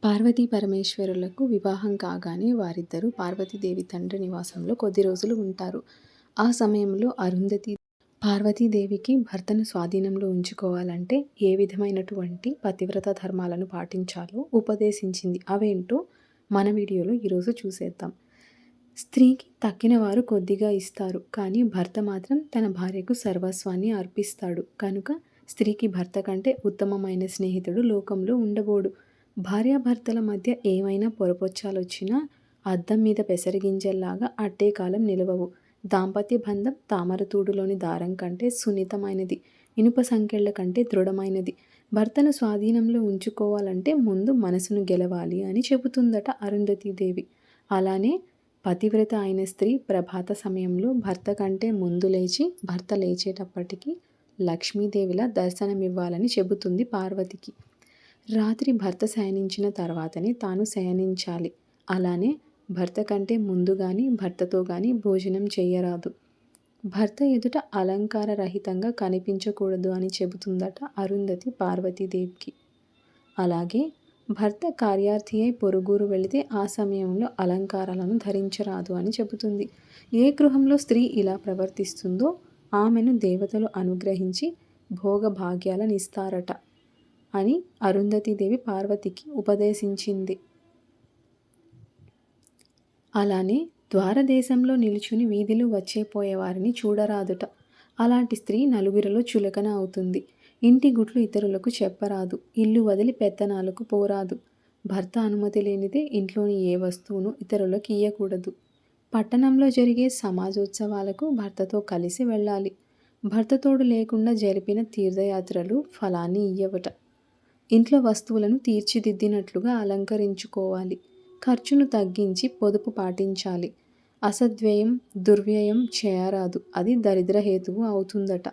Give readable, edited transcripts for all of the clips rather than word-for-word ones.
పార్వతీ పరమేశ్వరులకు వివాహం కాగానే వారిద్దరూ పార్వతీదేవి తండ్రి నివాసంలో కొద్ది రోజులు ఉంటారు. ఆ సమయంలో అరుంధతి పార్వతీదేవికి భర్తను స్వాధీనంలో ఉంచుకోవాలంటే ఏ విధమైనటువంటి పతివ్రత ధర్మాలను పాటించాలో ఉపదేశించింది. అవేంటో మన వీడియోలో ఈరోజు చూసేద్దాం. స్త్రీకి తక్కిన వారు కొద్దిగా ఇస్తారు, కానీ భర్త మాత్రం తన భార్యకు సర్వస్వాన్ని అర్పిస్తాడు. కనుక స్త్రీకి భర్త కంటే ఉత్తమమైన స్నేహితుడు లోకంలో ఉండబోడు. భార్యాభర్తల మధ్య ఏమైనా పొరపొచ్చాలొచ్చినా అద్దం మీద పెసరగింజల్లాగా అట్టే కాలం నిలవవు. దాంపత్య బంధం తామరతూడులోని దారం కంటే సున్నితమైనది, ఇనుప సంకెళ్ల కంటే దృఢమైనది. భర్తను స్వాధీనంలో ఉంచుకోవాలంటే ముందు మనసును గెలవాలి అని చెబుతుందట అరుంధతీదేవి. అలానే పతివ్రత అయిన స్త్రీ ప్రభాత సమయంలో భర్త కంటే ముందు లేచి, భర్త లేచేటప్పటికి లక్ష్మీదేవిలా దర్శనమివ్వాలని చెబుతుంది పార్వతికి. రాత్రి భర్త శయనించిన తర్వాతనే తాను శయనించాలి. అలానే భర్త కంటే ముందు గాని, భర్తతో గాని భోజనం చెయ్యరాదు. భర్త ఎదుట అలంకార రహితంగా కనిపించకూడదు అని చెబుతుందట అరుంధతి పార్వతీదేవికి. అలాగే భర్త కార్యార్థి అయి పొరుగురు వెళితే ఆ సమయంలో అలంకారాలను ధరించరాదు అని చెబుతుంది. ఏ గృహంలో స్త్రీ ఇలా ప్రవర్తిస్తుందో ఆమెను దేవతలు అనుగ్రహించి భోగభాగ్యాలనిస్తారట అని అరుంధతీదేవి పార్వతికి ఉపదేశించింది. అలానే ద్వారదేశంలో నిలుచుని వీధిలో వచ్చేపోయేవారిని చూడరాదుట. అలాంటి స్త్రీ నలుగురిలో చులకన అవుతుంది. ఇంటి గుట్లు ఇతరులకు చెప్పరాదు. ఇల్లు వదిలి పెత్తనాలకు పోరాదు. భర్త అనుమతి లేనిదే ఇంట్లోని ఏ వస్తువును ఇతరులకు ఇయ్యకూడదు. పట్టణంలో జరిగే సమాజోత్సవాలకు భర్తతో కలిసి వెళ్ళాలి. భర్తతోడు లేకుండా జరిపిన తీర్థయాత్రలు ఫలాన్ని ఇయ్యవట. ఇంట్లో వస్తువులను తీర్చిదిద్దినట్లుగా అలంకరించుకోవాలి. ఖర్చును తగ్గించి పొదుపు పాటించాలి. అసద్వ్యయం, దుర్వ్యయం చేయరాదు. అది దరిద్ర హేతువు అవుతుందట.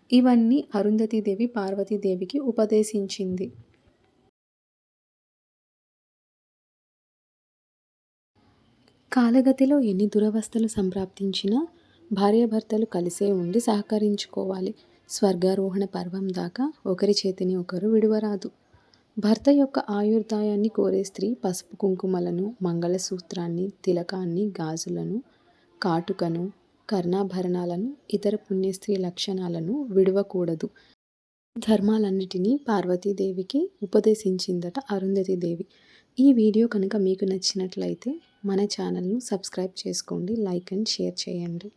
ఇవన్నీ అరుంధతీదేవి పార్వతీదేవికి ఉపదేశించింది. కాలగతిలో ఎన్ని దురవస్థలు సంప్రాప్తించినా భార్యాభర్తలు కలిసే ఉండి సహకరించుకోవాలి. స్వర్గారోహణ పర్వం దాకా ఒకరి చేతిని ఒకరు విడువరాదు. భర్త యొక్క ఆయుర్దాయాన్ని కోరే స్త్రీ పసుపు కుంకుమలను, మంగళసూత్రాన్ని, తిలకాన్ని, గాజులను, కాటుకను, కర్ణాభరణాలను, ఇతర పుణ్యస్త్రీ లక్షణాలను విడువకూడదు. ధర్మాలన్నిటినీ పార్వతీదేవికి ఉపదేశించిందట అరుంధతీదేవి. ఈ వీడియో కనుక మీకు నచ్చినట్లయితే మన ఛానల్ను సబ్స్క్రైబ్ చేసుకోండి, లైక్ అండ్ షేర్ చేయండి.